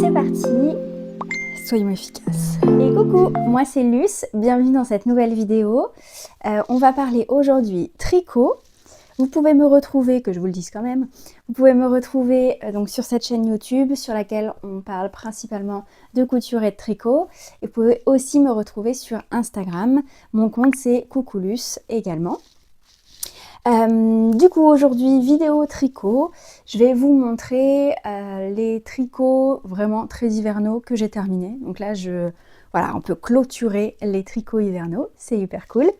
c'est parti, soyons efficaces. Et coucou, moi c'est Luce, bienvenue dans cette nouvelle vidéo. On va parler aujourd'hui tricot. Vous pouvez me retrouver, que je vous le dise quand même, vous pouvez me retrouver donc sur cette chaîne YouTube sur laquelle on parle principalement de couture et de tricot. Et vous pouvez aussi me retrouver sur Instagram, mon compte c'est Coucouluce également. Du coup aujourd'hui vidéo tricot, je vais vous montrer les tricots vraiment très hivernaux que j'ai terminés. Donc là voilà, on peut clôturer les tricots hivernaux, c'est hyper cool.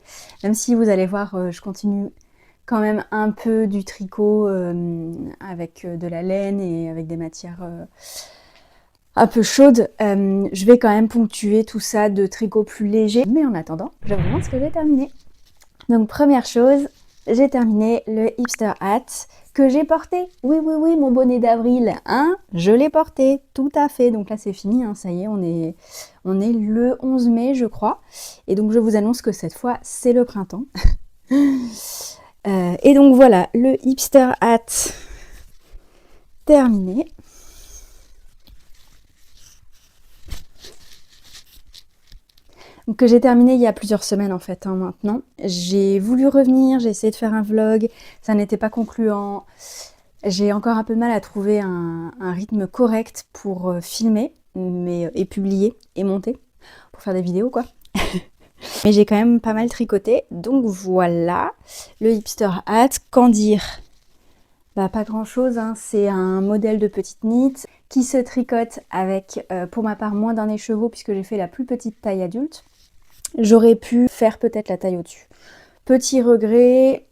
Même si vous allez voir, je continue quand même un peu du tricot avec de la laine et avec des matières un peu chaudes. Je vais quand même ponctuer tout ça de tricot plus léger. Mais en attendant, je vous montre ce que j'ai terminé. Donc première chose, j'ai terminé le hipster hat que j'ai porté. Oui, mon bonnet d'avril, hein, je l'ai porté, tout à fait. Donc là c'est fini, hein, ça y est, on est le 11 mai je crois. Et donc je vous annonce que cette fois c'est le printemps. Et donc voilà, le hipster hat terminé. Donc, que j'ai terminé il y a plusieurs semaines en fait, hein, maintenant. J'ai voulu revenir, j'ai essayé de faire un vlog, ça n'était pas concluant. J'ai encore un peu de mal à trouver un rythme correct pour filmer et publier et monter, pour faire des vidéos quoi. Mais j'ai quand même pas mal tricoté, donc voilà, le hipster hat, qu'en dire? Bah, pas grand chose, hein. C'est un modèle de petite knit qui se tricote avec, pour ma part, moins d'un écheveau puisque j'ai fait la plus petite taille adulte. J'aurais pu faire peut-être la taille au-dessus. Petit regret,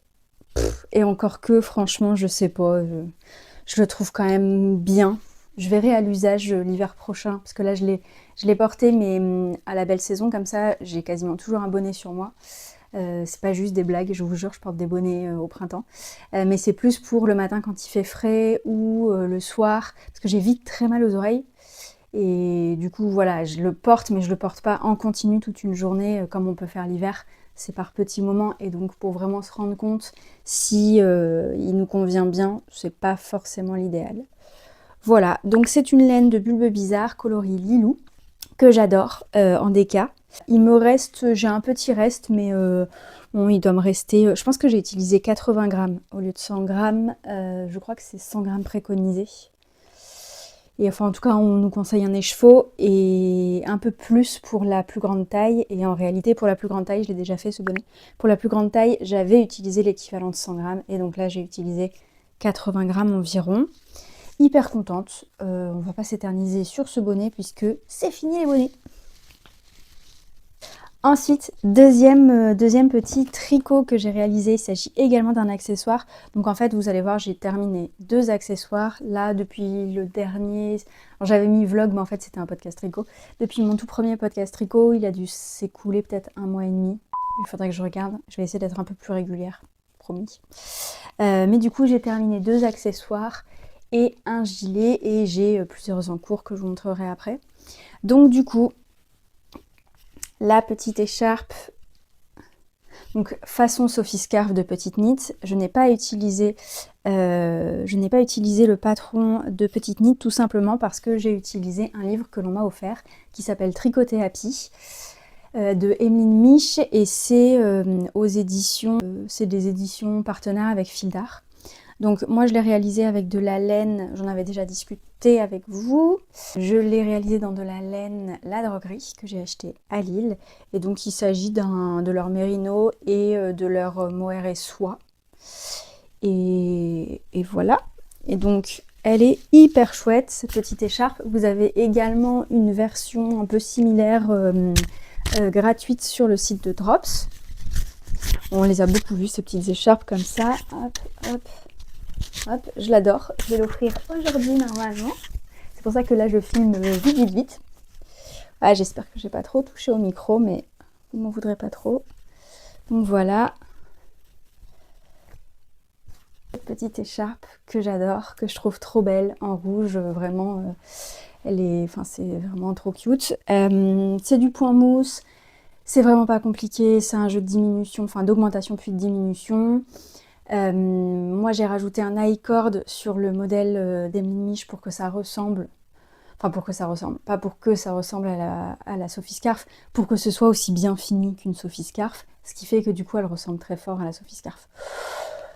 et encore que franchement je sais pas, je le trouve quand même bien. Je verrai à l'usage l'hiver prochain, parce que là je l'ai porté mais à la belle saison comme ça, j'ai quasiment toujours un bonnet sur moi. C'est pas juste des blagues, je vous jure, je porte des bonnets au printemps. Mais c'est plus pour le matin quand il fait frais ou le soir, parce que j'ai vite très mal aux oreilles. Et du coup, voilà, je le porte, mais je le porte pas en continu toute une journée comme on peut faire l'hiver. C'est par petits moments et donc pour vraiment se rendre compte si il nous convient bien, c'est pas forcément l'idéal. Voilà, donc c'est une laine de Bulbe Bizarre coloris Lilou que j'adore en déca. Il me reste, j'ai un petit reste, mais bon, il doit me rester. Je pense que j'ai utilisé 80 grammes au lieu de 100 grammes. Je crois que c'est 100 grammes préconisé. Et enfin, en tout cas, on nous conseille un écheveau et un peu plus pour la plus grande taille. Et en réalité, pour la plus grande taille, je l'ai déjà fait ce bonnet. Pour la plus grande taille, j'avais utilisé l'équivalent de 100 grammes. Et donc là, j'ai utilisé 80 grammes environ. Hyper contente. On va pas s'éterniser sur ce bonnet puisque c'est fini les bonnets. Ensuite, deuxième petit tricot que j'ai réalisé, il s'agit également d'un accessoire. Donc en fait, vous allez voir, j'ai terminé 2 accessoires. Là, depuis le dernier... J'avais mis vlog, mais en fait, c'était un podcast tricot. Depuis mon tout premier podcast tricot, il a dû s'écouler peut-être 1 mois et demi. Il faudrait que je regarde. Je vais essayer d'être un peu plus régulière, promis. Mais du coup, j'ai terminé 2 accessoires et un gilet. Et j'ai plusieurs en cours que je vous montrerai après. Donc du coup... La petite écharpe, donc façon Sophie Scarf de petite knit. Je n'ai pas utilisé le patron de petite knit tout simplement parce que j'ai utilisé un livre que l'on m'a offert qui s'appelle Tricoter Happy de Emeline Mich et c'est aux éditions, c'est des éditions partenaires avec Fil d'Art. Donc moi je l'ai réalisé avec de la laine, j'en avais déjà discuté avec vous. Je l'ai réalisé dans de la laine La Droguerie que j'ai acheté à Lille. Et donc il s'agit de leur mérino et de leur mohair et soie. Et voilà. Et donc elle est hyper chouette cette petite écharpe. Vous avez également une version un peu similaire gratuite sur le site de Drops. On les a beaucoup vues ces petites écharpes comme ça. Hop, hop. Hop, je l'adore, je vais l'offrir aujourd'hui normalement. C'est pour ça que là je filme vite. Ah, j'espère que j'ai pas trop touché au micro, mais vous m'en voudrez pas trop. Donc voilà. Cette petite écharpe que j'adore, que je trouve trop belle en rouge, vraiment, c'est vraiment trop cute. C'est du point mousse, c'est vraiment pas compliqué, c'est un jeu de diminution, enfin d'augmentation puis de diminution. Moi j'ai rajouté un high cord sur le modèle d'Emeline Mich pour que ça ressemble Enfin, pour que ça ressemble. Pas pour que ça ressemble à la Sophie Scarf, pour que ce soit aussi bien fini qu'une Sophie Scarf. Ce qui fait que du coup, elle ressemble très fort à la Sophie Scarf.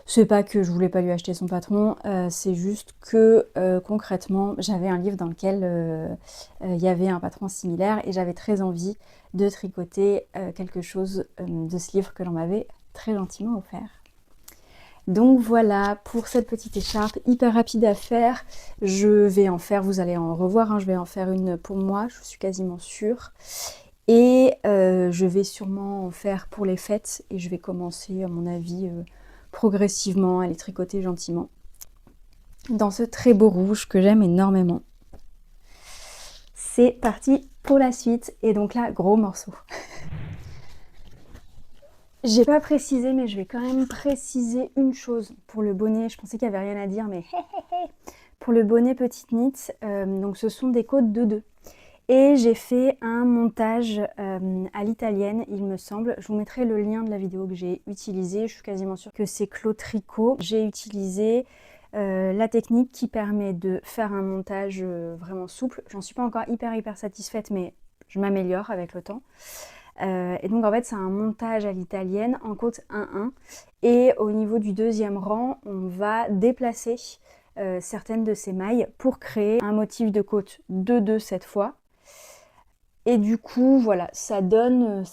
C'est pas que je voulais pas lui acheter son patron, c'est juste que concrètement, j'avais un livre dans lequel il y avait un patron similaire et j'avais très envie de tricoter quelque chose de ce livre que l'on m'avait très gentiment offert. Donc voilà pour cette petite écharpe hyper rapide à faire. Je vais en faire, vous allez en revoir, hein, je vais en faire une pour moi, je suis quasiment sûre. Et je vais sûrement en faire pour les fêtes et je vais commencer à mon avis progressivement à les tricoter gentiment. Dans ce très beau rouge que j'aime énormément. C'est parti pour la suite et donc là, gros morceau. J'ai pas précisé, mais je vais quand même préciser une chose pour le bonnet. Je pensais qu'il n'y avait rien à dire, mais pour le bonnet petite knit, donc ce sont des côtes 2-2. Et j'ai fait un montage à l'italienne, il me semble. Je vous mettrai le lien de la vidéo que j'ai utilisée. Je suis quasiment sûre que c'est Claude Tricot. J'ai utilisé la technique qui permet de faire un montage vraiment souple. J'en suis pas encore hyper satisfaite, mais je m'améliore avec le temps. Et donc en fait c'est un montage à l'italienne en côte 1-1 et au niveau du deuxième rang on va déplacer certaines de ces mailles pour créer un motif de côte 2-2 cette fois. Et du coup voilà, ça donne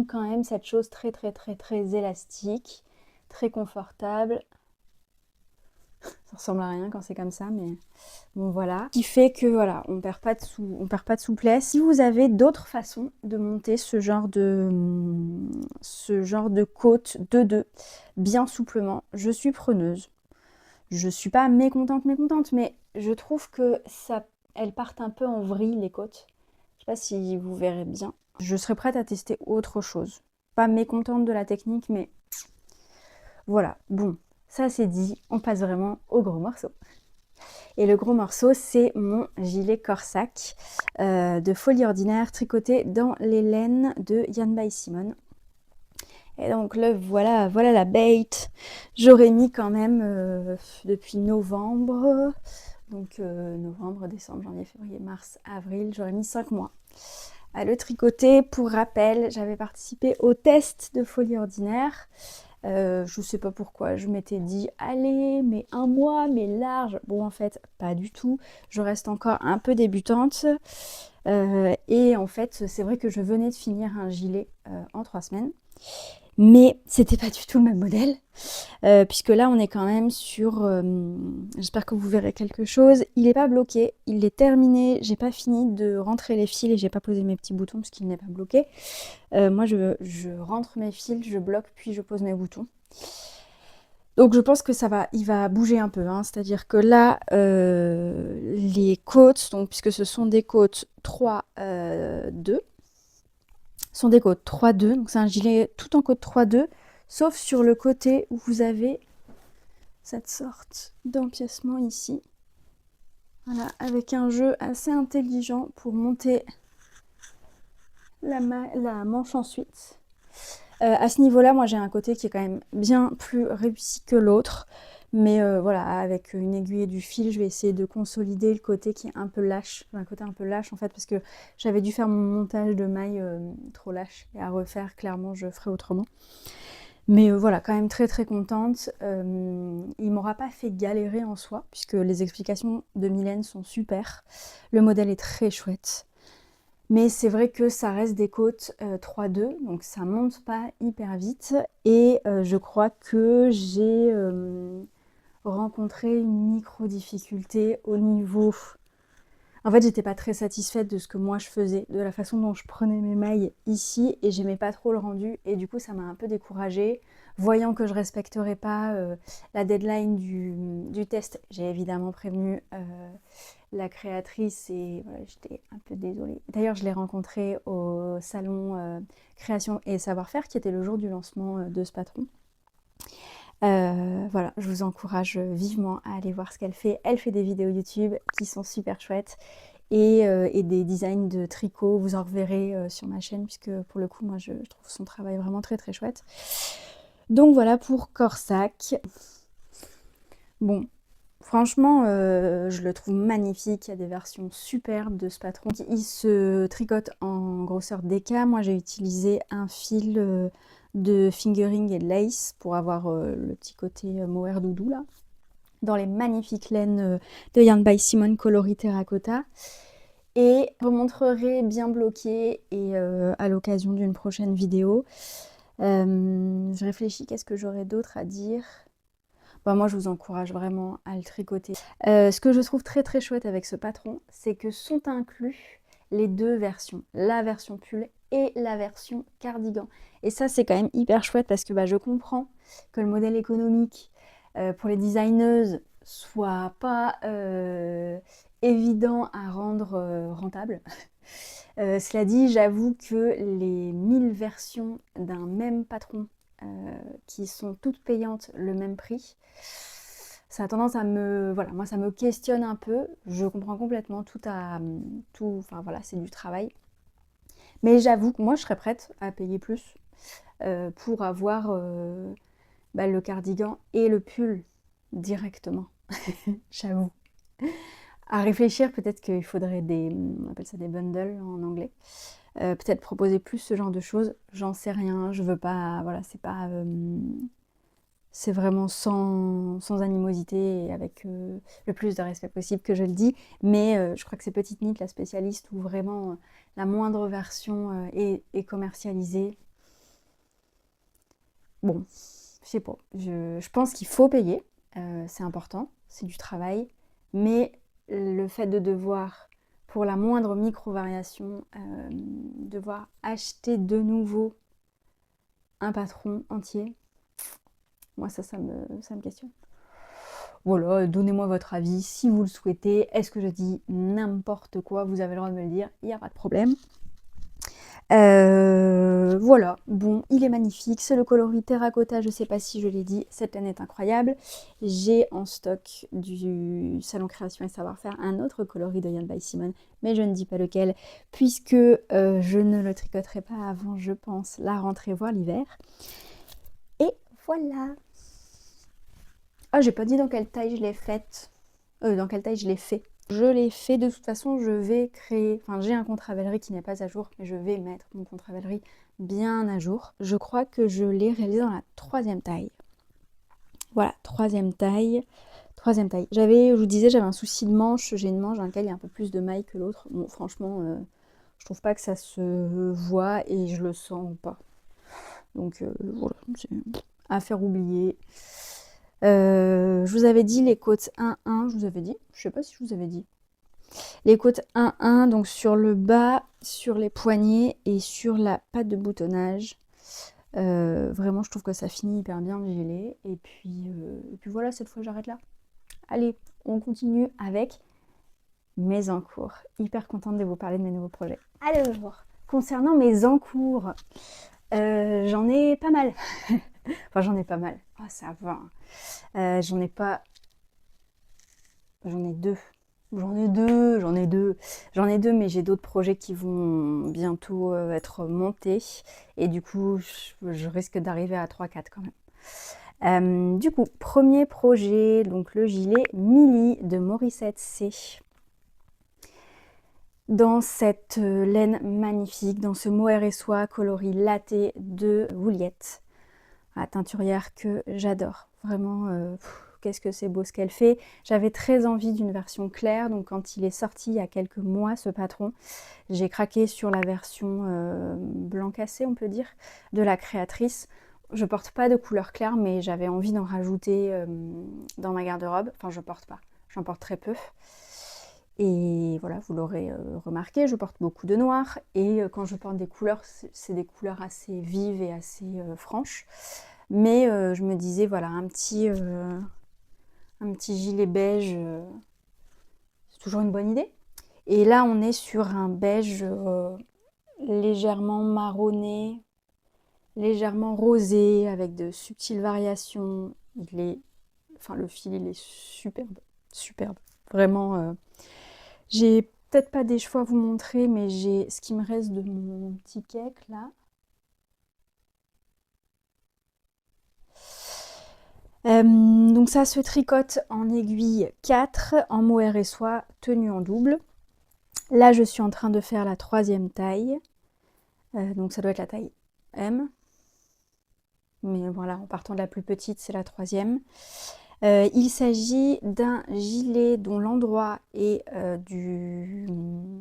quand même cette chose très élastique, très confortable. Ça ressemble à rien quand c'est comme ça, mais bon voilà. Ce qui fait que voilà, on perd pas de souplesse. Si vous avez d'autres façons de monter ce genre de côte 2-2 bien souplement, je suis preneuse. Je suis pas mécontente, mais je trouve que elles partent un peu en vrille les côtes. Je sais pas si vous verrez bien. Je serais prête à tester autre chose. Pas mécontente de la technique, mais voilà. Bon, ça c'est dit, on passe vraiment au gros morceau. Et le gros morceau, c'est mon gilet Corsac de Folie Ordinaire, tricoté dans les laines de Yann by Simon. Et donc le voilà la bait. J'aurais mis quand même depuis novembre, donc novembre, décembre, janvier, février, mars, avril, j'aurais mis 5 mois à le tricoter. Pour rappel, j'avais participé au test de Folie Ordinaire. Je sais pas pourquoi, je m'étais dit allez, mais 1 mois, mais large. Bon, en fait, pas du tout. Je reste encore un peu débutante. Et en fait, c'est vrai que je venais de finir un gilet en 3 semaines. Mais c'était pas du tout le même modèle. Puisque là, on est quand même sur... j'espère que vous verrez quelque chose. Il n'est pas bloqué, il est terminé. J'ai pas fini de rentrer les fils et j'ai pas posé mes petits boutons parce qu'il n'est pas bloqué. Moi, je rentre mes fils, je bloque, puis je pose mes boutons. Donc je pense que il va bouger un peu, hein. C'est-à-dire que là, les côtes, donc, puisque ce sont des côtes 3-2, sont des côtes 3-2, donc c'est un gilet tout en côte 3-2, sauf sur le côté où vous avez cette sorte d'empiècement ici. Voilà, avec un jeu assez intelligent pour monter la manche ensuite. À ce niveau-là, moi j'ai un côté qui est quand même bien plus réussi que l'autre. Mais voilà, avec une aiguille et du fil, je vais essayer de consolider le côté qui est un peu lâche. Un côté un peu lâche en fait, parce que j'avais dû faire mon montage de mailles trop lâche. Et à refaire, clairement, je ferai autrement. Mais voilà, quand même très contente. Il m'aura pas fait galérer en soi, puisque les explications de Mylène sont super. Le modèle est très chouette. Mais c'est vrai que ça reste des côtes 3-2, donc ça monte pas hyper vite. Et je crois que j'ai rencontré une micro-difficulté au niveau... En fait, j'étais pas très satisfaite de ce que moi je faisais, de la façon dont je prenais mes mailles ici, et j'aimais pas trop le rendu, et du coup ça m'a un peu découragée. Voyant que je respecterais pas la deadline du test, j'ai évidemment prévenu la créatrice et voilà, j'étais un peu désolée. D'ailleurs, je l'ai rencontrée au salon Création et Savoir-faire, qui était le jour du lancement de ce patron. Voilà, je vous encourage vivement à aller voir ce qu'elle fait. Elle fait des vidéos YouTube qui sont super chouettes et des designs de tricot. Vous en reverrez sur ma chaîne puisque pour le coup, moi, je trouve son travail vraiment très chouette. Donc voilà pour Corsac. Bon, Franchement, je le trouve magnifique. Il y a des versions superbes de ce patron. Il se tricote en grosseur DK. Moi, j'ai utilisé un fil de fingering et de lace pour avoir le petit côté mohair doudou là. Dans les magnifiques laines de Yarn by Simone coloris terracotta. Et je vous montrerai bien bloqué et à l'occasion d'une prochaine vidéo. Je réfléchis, qu'est-ce que j'aurais d'autre à dire? Bah, moi, je vous encourage vraiment à le tricoter. Ce que je trouve très très chouette avec ce patron, c'est que sont inclus les deux versions, la version pull et la version cardigan. Et ça, c'est quand même hyper chouette parce que bah, je comprends que le modèle économique pour les designeuses soit pas évident à rendre rentable. Cela dit, j'avoue que les 1000 versions d'un même patron qui sont toutes payantes le même prix, ça a tendance à me... Voilà, moi ça me questionne un peu. Je comprends complètement enfin voilà, c'est du travail. Mais j'avoue que moi je serais prête à payer plus pour avoir bah, le cardigan et le pull directement. J'avoue. À réfléchir, peut-être qu'il faudrait on appelle ça des bundles en anglais. Peut-être proposer plus ce genre de choses, j'en sais rien, je veux pas, voilà, c'est pas... c'est vraiment sans animosité et avec le plus de respect possible que je le dis, mais je crois que c'est Petite Knit, la spécialiste, où vraiment la moindre version est commercialisée. Bon, je sais pas, je pense qu'il faut payer, c'est important, c'est du travail, mais le fait de devoir, pour la moindre micro-variation, devoir acheter de nouveau un patron entier, moi ça me questionne. Voilà, donnez-moi votre avis si vous le souhaitez. Est-ce que je dis n'importe quoi? Vous avez le droit de me le dire, il n'y a pas de problème. Voilà, bon, il est magnifique, c'est le coloris terracotta, je sais pas si je l'ai dit, cette laine est incroyable. J'ai en stock du Salon Création et Savoir-Faire un autre coloris de Yarn by Simone, mais je ne dis pas lequel, puisque je ne le tricoterai pas avant, je pense, la rentrée, voire l'hiver. Et voilà. Ah, j'ai pas dit dans quelle taille je l'ai faite, dans quelle taille je l'ai fait. Je l'ai fait, de toute façon, je vais créer... Enfin, j'ai un contre-ravellerie qui n'est pas à jour, mais je vais mettre mon contre-ravellerie bien à jour. Je crois que je l'ai réalisé dans la 3e taille. Voilà, 3e taille. 3e taille. Je vous disais, j'avais un souci de manche. J'ai une manche dans laquelle il y a un peu plus de mailles que l'autre. Bon, franchement, je trouve pas que ça se voit et je le sens pas. Donc, voilà, c'est à faire oublier. Je vous avais dit les côtes 1-1, je vous avais dit, je sais pas si je vous avais dit. Les côtes 1-1, donc sur le bas, sur les poignets et sur la patte de boutonnage. Vraiment, je trouve que ça finit hyper bien le gilet. Et puis voilà, cette fois j'arrête là. Allez, on continue avec mes encours. Hyper contente de vous parler de mes nouveaux projets. Alors, concernant mes encours, j'en ai pas mal. Enfin, j'en ai pas mal. Ah, ça va. J'en ai pas... J'en ai deux. J'en ai deux, mais j'ai d'autres projets qui vont bientôt être montés. Et du coup, je risque d'arriver à 3-4 quand même. Du coup, premier projet, donc le gilet Milly de Morissette C. Dans cette laine magnifique, dans ce mohair et soie coloris latte de Wouliette. La teinturière que j'adore. Vraiment, qu'est-ce que c'est beau ce qu'elle fait. J'avais très envie d'une version claire, donc quand il est sorti il y a quelques mois, ce patron, j'ai craqué sur la version blanc cassé, on peut dire, de la créatrice. Je porte pas de couleur claire, mais j'avais envie d'en rajouter dans ma garde-robe. Enfin, je porte pas, j'en porte très peu. Et voilà, vous l'aurez remarqué, je porte beaucoup de noir. Et quand je porte des couleurs, c'est des couleurs assez vives et assez franches. Mais je me disais, voilà, un petit gilet beige, c'est toujours une bonne idée. Et là, on est sur un beige légèrement marronné, légèrement rosé, avec de subtiles variations. Enfin, le fil, il est superbe, superbe. Vraiment, j'ai peut-être pas des choix à vous montrer, mais j'ai ce qui me reste de mon petit cake, là. Donc ça se tricote en aiguille 4, en mohair et soie, tenue en double. Là, je suis en train de faire la 3e taille. Donc ça doit être la taille M. Mais voilà, en partant de la plus petite, c'est la 3e. Il s'agit d'un gilet dont l'endroit est du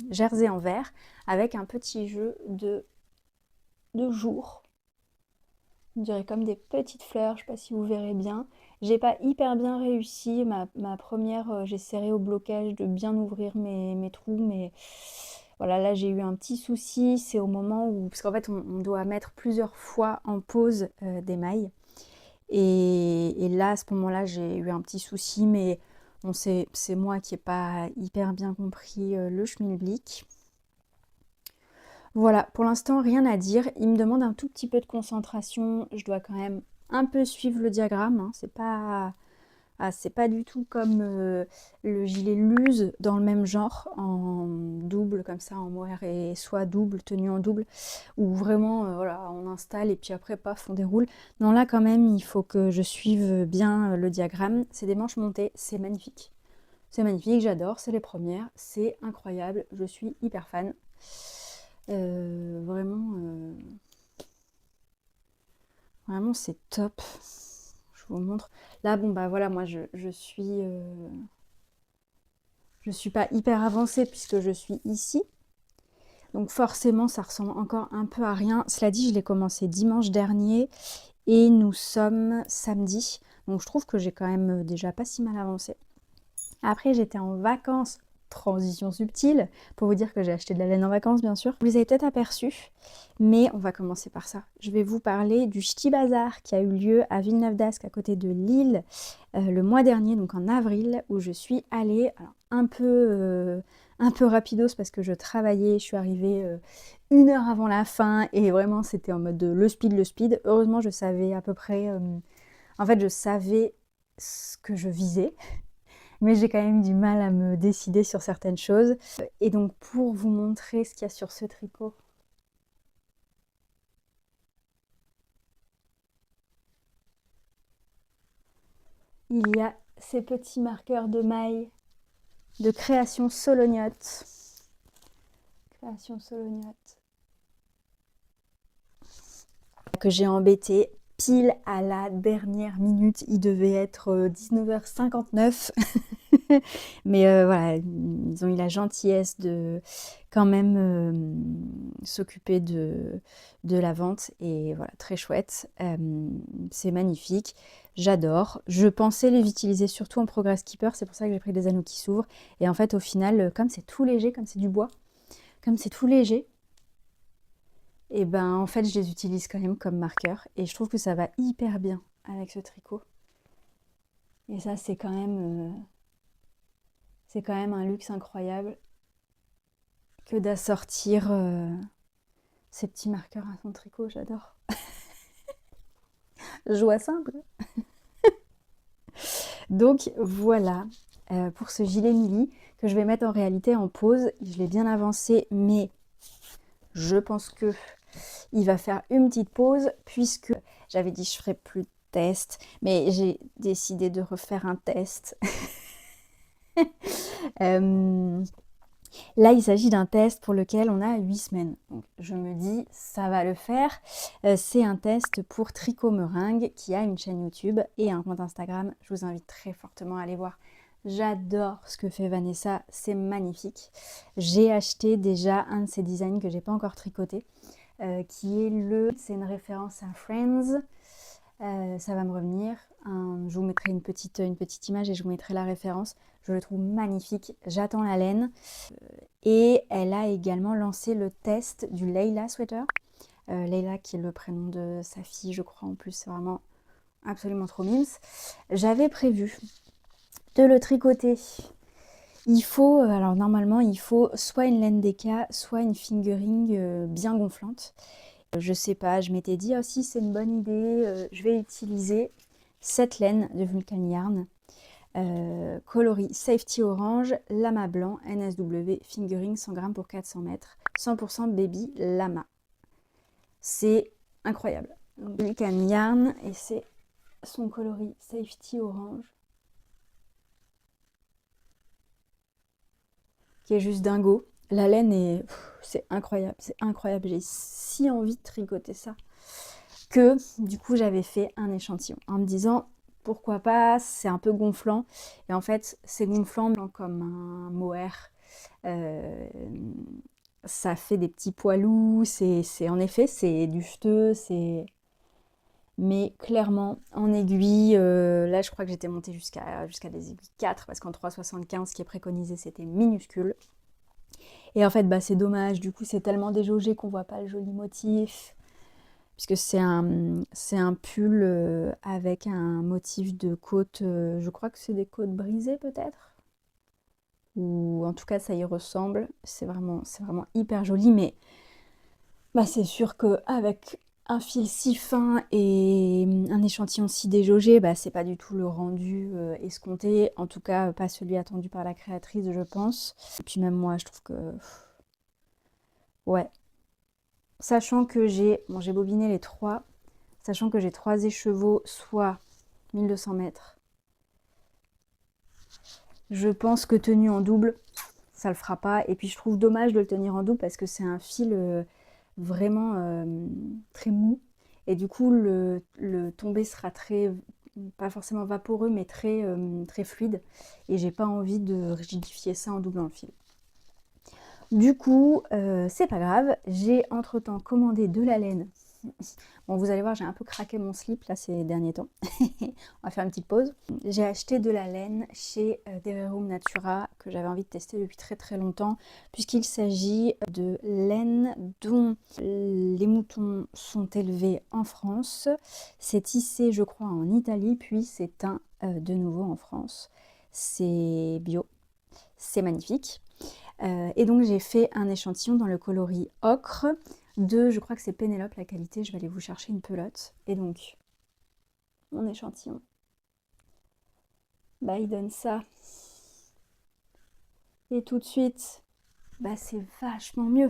jersey en vert, avec un petit jeu de jour. On dirait comme des petites fleurs, je sais pas si vous verrez bien. J'ai pas hyper bien réussi. Ma première, j'ai serré au blocage de bien ouvrir mes trous, mais voilà, là j'ai eu un petit souci. C'est au moment où, parce qu'en fait on doit mettre plusieurs fois en pause des mailles. Et là, à ce moment-là, j'ai eu un petit souci, mais bon, c'est moi qui n'ai pas hyper bien compris le schmilblick. Voilà, pour l'instant, rien à dire. Il me demande un tout petit peu de concentration. Je dois quand même un peu suivre le diagramme, hein. C'est pas du tout comme le gilet Luz dans le même genre, en double comme ça, en mohair et soie double, tenue en double, où vraiment, voilà, on installe et puis après, paf, on déroule. Non, là quand même, il faut que je suive bien le diagramme. C'est des manches montées, c'est magnifique. C'est magnifique, j'adore, c'est les premières, c'est incroyable, je suis hyper fan. Vraiment, vraiment c'est top. Je vous montre. Là, bon bah voilà, moi je suis pas hyper avancée puisque je suis ici. Donc forcément, ça ressemble encore un peu à rien. Cela dit, je l'ai commencé dimanche dernier et nous sommes samedi. Donc je trouve que j'ai quand même déjà pas si mal avancé. Après, j'étais en vacances, transition subtile, pour vous dire que j'ai acheté de la laine en vacances, bien sûr. Vous les avez peut-être aperçus, mais on va commencer par ça. Je vais vous parler du Ch'ti Bazar qui a eu lieu à Villeneuve-d'Ascq, à côté de Lille, le mois dernier, donc en avril, où je suis allée, alors, un peu rapidos parce que je travaillais, je suis arrivée 1 heure avant la fin, et vraiment, c'était en mode le speed. Heureusement, je savais à peu près... en fait, je savais ce que je visais, mais j'ai quand même du mal à me décider sur certaines choses. Et donc pour vous montrer ce qu'il y a sur ce tricot, il y a ces petits marqueurs de mailles de création Solognotte. Création Solognotte. Que j'ai embêté pile à la dernière minute. Il devait être 19h59. Mais voilà, ils ont eu la gentillesse de quand même s'occuper de la vente. Et voilà, très chouette. C'est magnifique. J'adore. Je pensais les utiliser surtout en Progress Keeper. C'est pour ça que j'ai pris des anneaux qui s'ouvrent. Et en fait, au final, comme c'est tout léger, comme c'est du bois, comme c'est tout léger, et ben en fait, je les utilise quand même comme marqueur. Et je trouve que ça va hyper bien avec ce tricot. Et ça, c'est quand même un luxe incroyable que d'assortir ces petits marqueurs à son tricot, j'adore. Joie simple. Donc voilà pour ce gilet mili que je vais mettre en réalité en pause. Je l'ai bien avancé, mais je pense que il va faire une petite pause puisque j'avais dit je ferais plus de test, mais j'ai décidé de refaire un test. Là, il s'agit d'un test pour lequel on a 8 semaines. Donc, je me dis, ça va le faire. C'est un test pour Tricot Meringue qui a une chaîne YouTube et un compte Instagram. Je vous invite très fortement à aller voir. J'adore ce que fait Vanessa, c'est magnifique. J'ai acheté déjà un de ses designs que j'ai pas encore tricoté, qui est c'est une référence à Friends. Ça va me revenir. Je vous mettrai une petite image et je vous mettrai la référence. Je le trouve magnifique. J'attends la laine. Et elle a également lancé le test du Leila Sweater. Leila qui est le prénom de sa fille, je crois en plus. C'est vraiment absolument trop mimes. J'avais prévu de le tricoter. Il faut, alors normalement, il faut soit une laine DK, soit une fingering bien gonflante. Je sais pas, je m'étais dit, oh si c'est une bonne idée, je vais utiliser cette laine de Vulcan Yarn, coloris Safety Orange, Lama blanc, NSW, fingering 100 grammes pour 400 mètres, 100% baby Lama. C'est incroyable. Donc, Vulcan Yarn et c'est son coloris Safety Orange, qui est juste dingo. La laine est... c'est incroyable, j'ai si envie de tricoter ça. Que du coup j'avais fait un échantillon en me disant pourquoi pas, c'est un peu gonflant. Et en fait c'est gonflant comme un mohair. Ça fait des petits poilous, en effet c'est duveteux, mais clairement en aiguille, là je crois que j'étais montée jusqu'à des aiguilles 4 parce qu'en 3,75 qui est préconisé c'était minuscule. Et en fait bah c'est dommage, du coup c'est tellement déjaugé qu'on voit pas le joli motif. Puisque c'est un pull avec un motif de côte, je crois que c'est des côtes brisées peut-être. Ou en tout cas ça y ressemble. C'est vraiment hyper joli, mais bah, c'est sûr qu'avec un fil si fin et un échantillon si déjaugé, bah, c'est pas du tout le rendu escompté. En tout cas, pas celui attendu par la créatrice, je pense. Et puis même moi, je trouve que... Ouais. Sachant que j'ai bobiné les 3. Sachant que j'ai 3 écheveaux, soit 1200 mètres. Je pense que tenu en double, ça le fera pas. Et puis je trouve dommage de le tenir en double parce que c'est un fil vraiment très mou. Et du coup, le tombé sera pas forcément vaporeux, mais très fluide. Et j'ai pas envie de rigidifier ça en doublant le fil. Du coup, c'est pas grave. J'ai entre-temps commandé de la laine. Bon, vous allez voir, j'ai un peu craqué mon slip là ces derniers temps. On va faire une petite pause. J'ai acheté de la laine chez Dererum Natura que j'avais envie de tester depuis très longtemps puisqu'il s'agit de laine dont les moutons sont élevés en France. C'est tissé, je crois, en Italie, puis c'est teint de nouveau en France. C'est bio, c'est magnifique. Et donc j'ai fait un échantillon dans le coloris ocre de, je crois que c'est Pénélope la qualité, je vais aller vous chercher une pelote. Et donc, mon échantillon, bah il donne ça. Et tout de suite, bah c'est vachement mieux.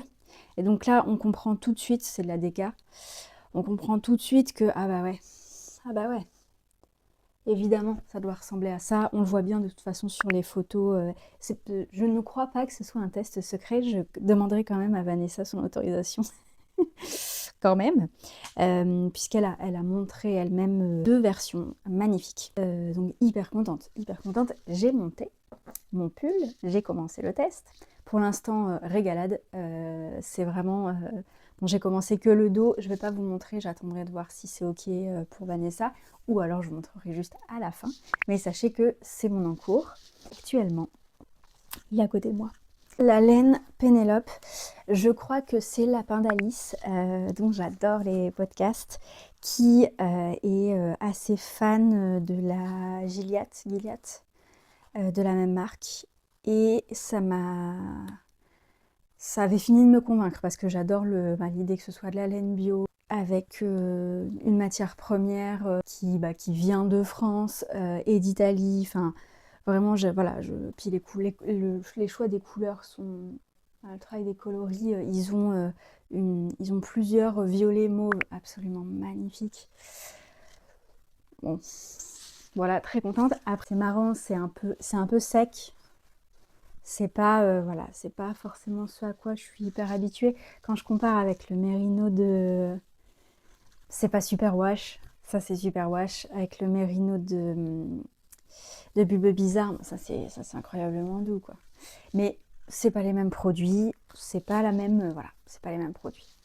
Et donc là, on comprend tout de suite, c'est de la déca, on comprend tout de suite que, ah bah ouais, évidemment, ça doit ressembler à ça. On le voit bien de toute façon sur les photos. Je ne crois pas que ce soit un test secret. Je demanderai quand même à Vanessa son autorisation. Quand même, puisqu'elle a montré elle-même 2 versions magnifiques. Donc hyper contente. J'ai monté mon pull, j'ai commencé le test. Pour l'instant, régalade. C'est vraiment... Bon, j'ai commencé que le dos, je vais pas vous montrer, j'attendrai de voir si c'est ok pour Vanessa, ou alors je vous montrerai juste à la fin. Mais sachez que c'est mon en cours. Actuellement, il est à côté de moi. La laine Pénélope, je crois que c'est Lapin d'Alice, dont j'adore les podcasts, qui est assez fan de la Gilliatt, de la même marque. Et ça avait fini de me convaincre parce que j'adore l'idée que ce soit de la laine bio avec une matière première qui vient de France et d'Italie. Enfin, vraiment, puis les choix des couleurs sont... Le travail des coloris, ils ont plusieurs violets mauves absolument magnifiques. Bon, voilà, très contente. Après, c'est marrant, c'est un peu sec. C'est pas, c'est pas forcément ce à quoi je suis hyper habituée. Quand je compare avec le Merino de... C'est pas super wash, ça c'est super wash. Avec le Merino de Bulbe Bizarre, ça c'est incroyablement doux, quoi. Mais c'est pas les mêmes produits, c'est pas la même... voilà, c'est pas les mêmes produits.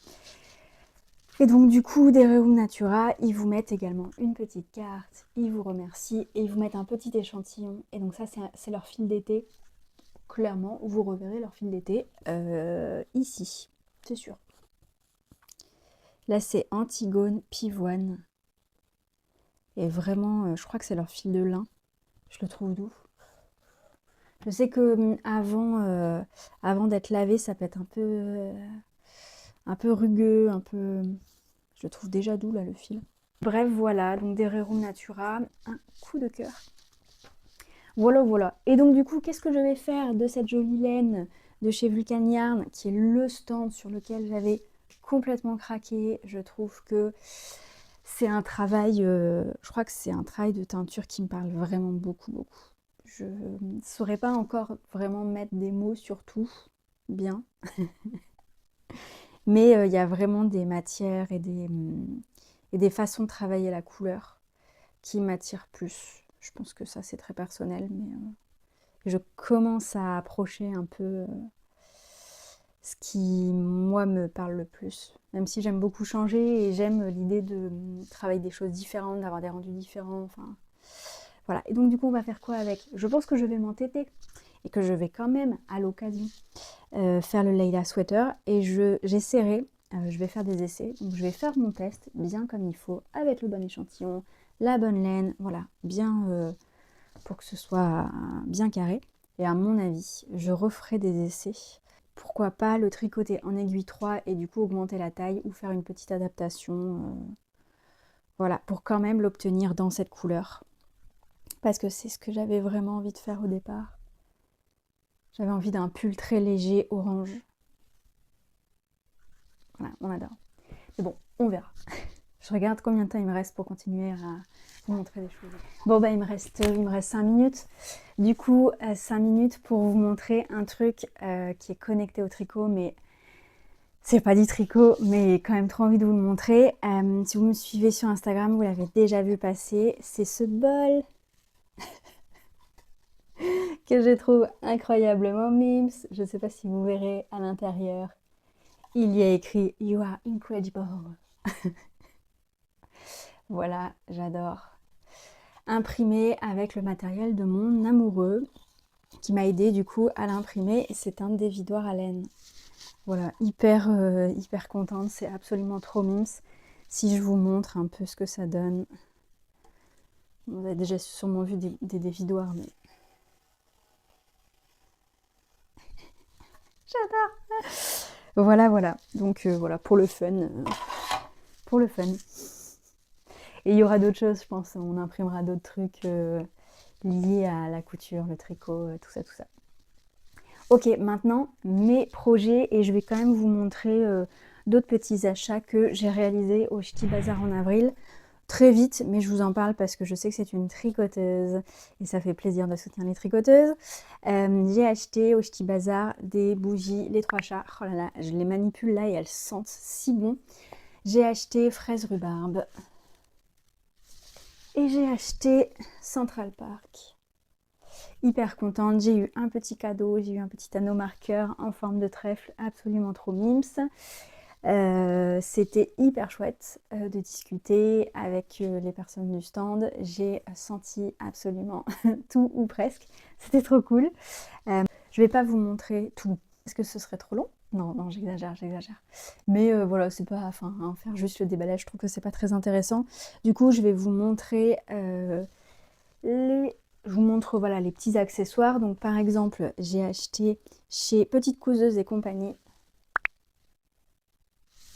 Et donc du coup, Dererum Natura, ils vous mettent également une petite carte, ils vous remercient et ils vous mettent un petit échantillon. Et donc ça, c'est leur fil d'été. Clairement, vous reverrez leur fil d'été ici, c'est sûr. Là, c'est Antigone Pivoine. Et vraiment, je crois que c'est leur fil de lin. Je le trouve doux. Je sais que avant d'être lavé, ça peut être un peu rugueux, je le trouve déjà doux là le fil. Bref, voilà, donc Dererum Natura, un coup de cœur. Voilà. Et donc du coup, qu'est-ce que je vais faire de cette jolie laine de chez Vulcan Yarn, qui est le stand sur lequel j'avais complètement craqué. Je trouve que C'est un travail, je crois que c'est un travail de teinture qui me parle vraiment beaucoup, beaucoup. Je ne saurais pas encore vraiment mettre des mots sur tout bien, mais il y a vraiment des matières et des façons de travailler la couleur qui m'attirent plus. Je pense que ça, c'est très personnel, mais je commence à approcher un peu ce qui, moi, me parle le plus. Même si j'aime beaucoup changer et j'aime l'idée de travailler des choses différentes, d'avoir des rendus différents, enfin... Voilà, et donc du coup on va faire quoi avec? Je pense que je vais m'entêter et que je vais quand même à l'occasion faire le Leila Sweater et j'essaierai, je vais faire des essais, donc je vais faire mon test bien comme il faut, avec le bon échantillon, la bonne laine, voilà, bien pour que ce soit bien carré. Et à mon avis, je referai des essais. Pourquoi pas le tricoter en aiguille 3 et du coup augmenter la taille ou faire une petite adaptation, voilà, pour quand même l'obtenir dans cette couleur. Parce que c'est ce que j'avais vraiment envie de faire au départ. J'avais envie d'un pull très léger, orange. Voilà, on adore. Mais bon, on verra. Je regarde combien de temps il me reste pour continuer à vous montrer des choses. Bon bah il me reste 5 minutes. Du coup, 5 minutes pour vous montrer un truc qui est connecté au tricot, mais c'est pas du tricot, mais quand même trop envie de vous le montrer. Si vous me suivez sur Instagram, vous l'avez déjà vu passer. C'est ce bol que je trouve incroyablement mimes. Je ne sais pas si vous verrez à l'intérieur. Il y a écrit You are incredible. Voilà, j'adore. Imprimé avec le matériel de mon amoureux qui m'a aidé du coup à l'imprimer. Et c'est un dévidoir à laine. Voilà, hyper contente. C'est absolument trop mimes. Si je vous montre un peu ce que ça donne. Vous avez déjà sûrement vu des dévidoirs, mais j'adore. Voilà, voilà. Donc voilà, pour le fun. Pour le fun. Et il y aura d'autres choses, je pense. On imprimera d'autres trucs liés à la couture, le tricot, tout ça, tout ça. Ok, maintenant, mes projets. Et je vais quand même vous montrer d'autres petits achats que j'ai réalisés au Ch'ti Bazar en avril. Très vite, mais je vous en parle parce que je sais que c'est une tricoteuse et ça fait plaisir de soutenir les tricoteuses. J'ai acheté au Ch'ti Bazar des bougies, les 3 chats. Oh là là, je les manipule là et elles sentent si bon. J'ai acheté fraise rhubarbe et j'ai acheté Central Park. Hyper contente, j'ai eu un petit cadeau, j'ai eu un petit anneau marqueur en forme de trèfle, absolument trop mimes. C'était hyper chouette de discuter avec les personnes du stand. J'ai senti absolument tout ou presque. C'était trop cool. Je vais pas vous montrer tout parce que ce serait trop long. Non, non, j'exagère. Mais voilà, c'est pas, enfin, hein, faire juste le déballage, je trouve que c'est pas très intéressant. Du coup, je vais vous montrer je vous montre voilà les petits accessoires. Donc par exemple, j'ai acheté chez Petite Couseuse et compagnie.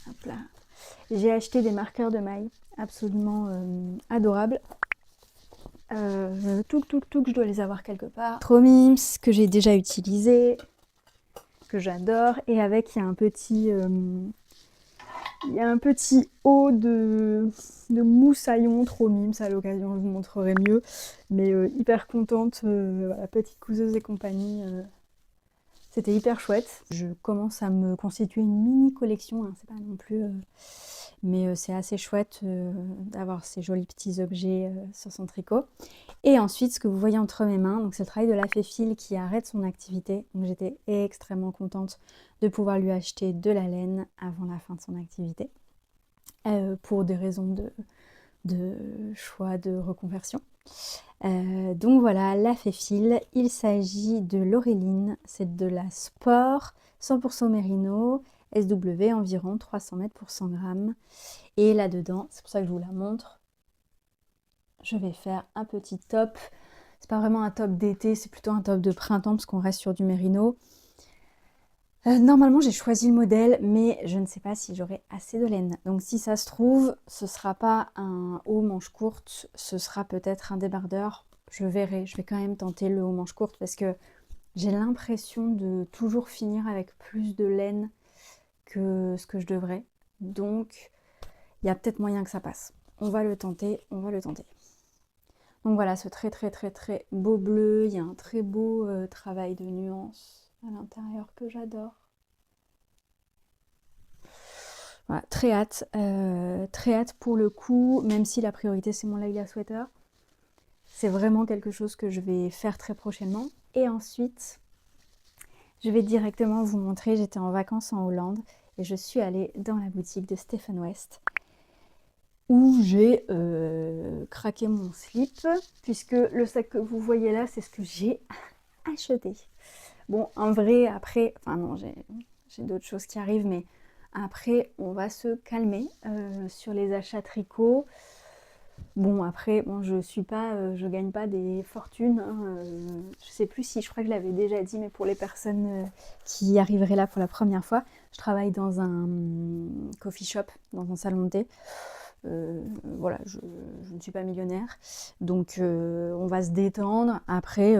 Hop là. J'ai acheté des marqueurs de mailles absolument adorables. Je dois les avoir quelque part. Trop mimes, que j'ai déjà utilisé, que j'adore. Et avec, il y a un petit haut de moussaillon, trop mimes. À l'occasion, je vous montrerai mieux. Mais hyper contente, voilà, Petite Couseuse et compagnie. C'était hyper chouette. Je commence à me constituer une mini collection, hein, c'est pas non plus... mais c'est assez chouette d'avoir ces jolis petits objets sur son tricot. Et ensuite, ce que vous voyez entre mes mains, donc c'est le travail de la Féfile qui arrête son activité. Donc j'étais extrêmement contente de pouvoir lui acheter de la laine avant la fin de son activité. Pour des raisons de choix de reconversion. Donc voilà, la Féfile, il s'agit de l'Auréline, c'est de la Sport 100% Mérino, SW, environ 300 mètres pour 100 grammes. Et là-dedans, c'est pour ça que je vous la montre, je vais faire un petit top. C'est pas vraiment un top d'été, c'est plutôt un top de printemps parce qu'on reste sur du Mérino. Normalement, j'ai choisi le modèle, mais je ne sais pas si j'aurai assez de laine. Donc si ça se trouve, ce sera pas un haut manche courte, ce sera peut-être un débardeur. Je verrai, je vais quand même tenter le haut manche courte parce que j'ai l'impression de toujours finir avec plus de laine que ce que je devrais. Donc, il y a peut-être moyen que ça passe. on va le tenter, on va le tenter. Donc voilà, ce très très très très beau bleu, il y a un très beau travail de nuances à l'intérieur que j'adore. Voilà, très hâte pour le coup, même si la priorité c'est mon Laila Sweater. C'est vraiment quelque chose que je vais faire très prochainement. Et ensuite, je vais directement vous montrer, j'étais en vacances en Hollande et je suis allée dans la boutique de Stephen West où j'ai craqué mon slip, puisque le sac que vous voyez là, c'est ce que j'ai acheté. Bon, en vrai, après, enfin non, j'ai d'autres choses qui arrivent, mais après, on va se calmer sur les achats tricot. Bon, après, bon, je gagne pas des fortunes, hein, je sais plus si, je crois que je l'avais déjà dit, mais pour les personnes qui arriveraient là pour la première fois, je travaille dans un coffee shop, dans un salon de thé. Voilà, je ne suis pas millionnaire, donc on va se détendre. Après,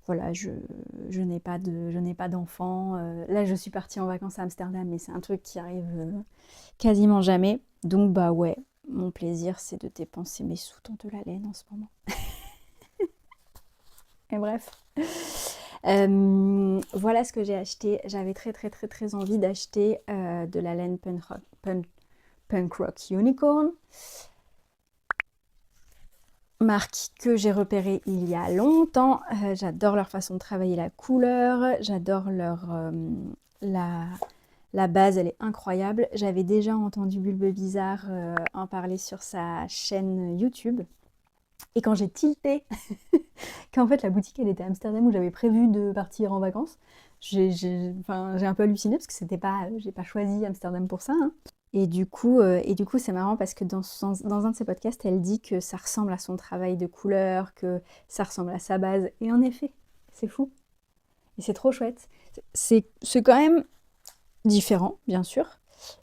voilà, je n'ai pas d'enfant. Là, je suis partie en vacances à Amsterdam, mais c'est un truc qui arrive quasiment jamais. Donc, bah ouais, mon plaisir, c'est de dépenser mes sous dans de la laine en ce moment. Et bref. Voilà ce que j'ai acheté. J'avais très très très très envie d'acheter de la laine Punk Rock Unicorn. Marque que j'ai repérée il y a longtemps. J'adore leur façon de travailler la couleur. J'adore la base, elle est incroyable. J'avais déjà entendu Bulbe Bizarre en parler sur sa chaîne YouTube. Et quand j'ai tilté qu'en fait la boutique elle était à Amsterdam où j'avais prévu de partir en vacances, j'ai un peu halluciné parce que j'ai pas choisi Amsterdam pour ça, hein. Et du coup, c'est marrant parce que dans un de ses podcasts, elle dit que ça ressemble à son travail de couleur, que ça ressemble à sa base. Et en effet, c'est fou. Et c'est trop chouette. C'est quand même différent, bien sûr.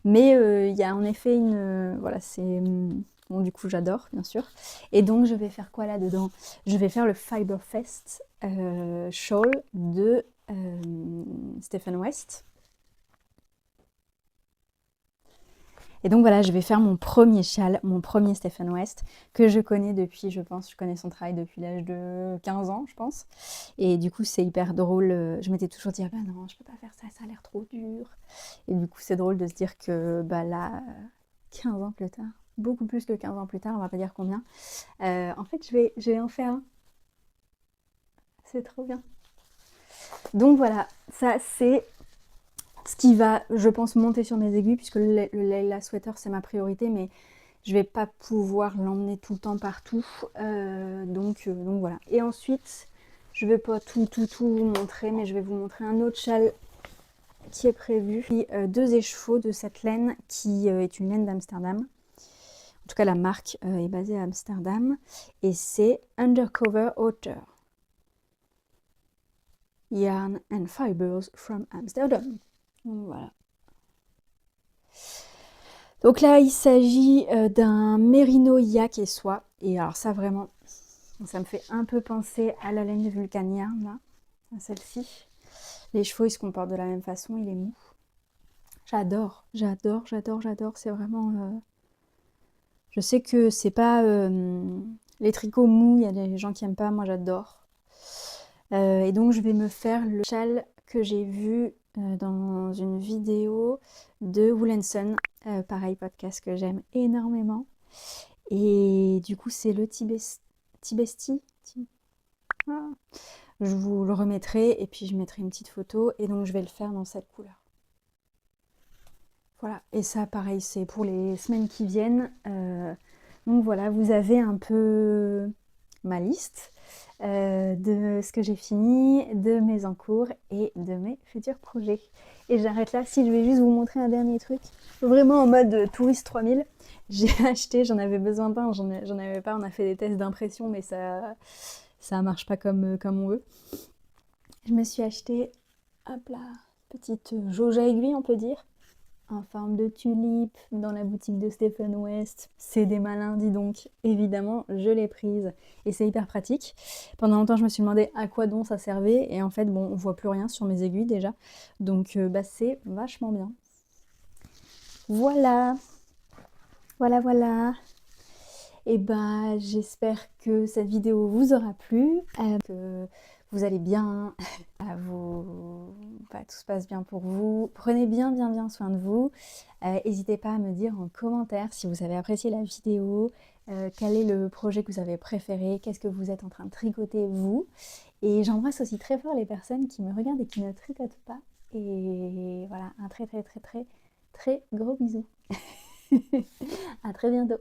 Mais il y a en effet voilà, c'est... Bon, du coup, j'adore, bien sûr. Et donc, je vais faire quoi là-dedans? Je vais faire le Fiber Fest shawl de Stephen West. Et donc voilà, je vais faire mon premier châle, mon premier Stephen West, que je connais depuis, je connais son travail depuis l'âge de 15 ans, je pense. Et du coup, c'est hyper drôle. Je m'étais toujours dit, ah ben non, je peux pas faire ça, ça a l'air trop dur. Et du coup, c'est drôle de se dire que bah là, 15 ans plus tard, beaucoup plus que 15 ans plus tard, on va pas dire combien, en fait, je vais en faire un. C'est trop bien. Donc voilà, ça c'est ce qui va, je pense, monter sur mes aiguilles, puisque le Leila Sweater, c'est ma priorité, mais je vais pas pouvoir l'emmener tout le temps partout. Donc voilà. Et ensuite, je vais pas tout vous montrer, mais je vais vous montrer un autre châle qui est prévu. Puis, 2 écheveaux de cette laine qui est une laine d'Amsterdam. En tout cas, la marque est basée à Amsterdam. Et c'est Undercover Otter. Yarn and Fibers from Amsterdam. Donc voilà. Donc là, il s'agit d'un mérino yak et soie. Et alors ça, vraiment, ça me fait un peu penser à la laine de Vulcan Yarn, là, à celle-ci. Les chevaux, ils se comportent de la même façon, il est mou. J'adore. C'est vraiment... Je sais que c'est pas... les tricots mous, il y a des gens qui aiment pas, moi j'adore. Et donc, je vais me faire le châle que j'ai vu dans une vidéo de Woolenson, pareil, podcast que j'aime énormément. Et du coup, c'est le Tibesti. Ah. Je vous le remettrai et puis je mettrai une petite photo. Et donc, je vais le faire dans cette couleur. Voilà. Et ça, pareil, c'est pour les semaines qui viennent. Donc voilà, vous avez un peu ma liste de ce que j'ai fini, de mes en cours et de mes futurs projets. Et j'arrête là. Si je vais juste vous montrer un dernier truc, vraiment en mode touriste 3000, j'ai acheté, j'en avais besoin d'un, j'en avais pas, on a fait des tests d'impression, mais ça marche pas comme on veut. Je me suis acheté, hop là, petite jauge à aiguille, on peut dire, en forme de tulipe dans la boutique de Stephen West. C'est des malins, dis donc. Évidemment, je l'ai prise et c'est hyper pratique. Pendant longtemps, je me suis demandé à quoi donc ça servait et en fait, bon, on voit plus rien sur mes aiguilles déjà. Donc, bah, c'est vachement bien. Voilà. Voilà, voilà. Et bah, j'espère que cette vidéo vous aura plu, que vous allez bien, tout se passe bien pour vous. Prenez bien, bien, bien soin de vous. N'hésitez pas à me dire en commentaire si vous avez apprécié la vidéo, quel est le projet que vous avez préféré, qu'est-ce que vous êtes en train de tricoter vous. Et j'embrasse aussi très fort les personnes qui me regardent et qui ne tricotent pas. Et voilà, un très, très, très, très, très gros bisou. À très bientôt.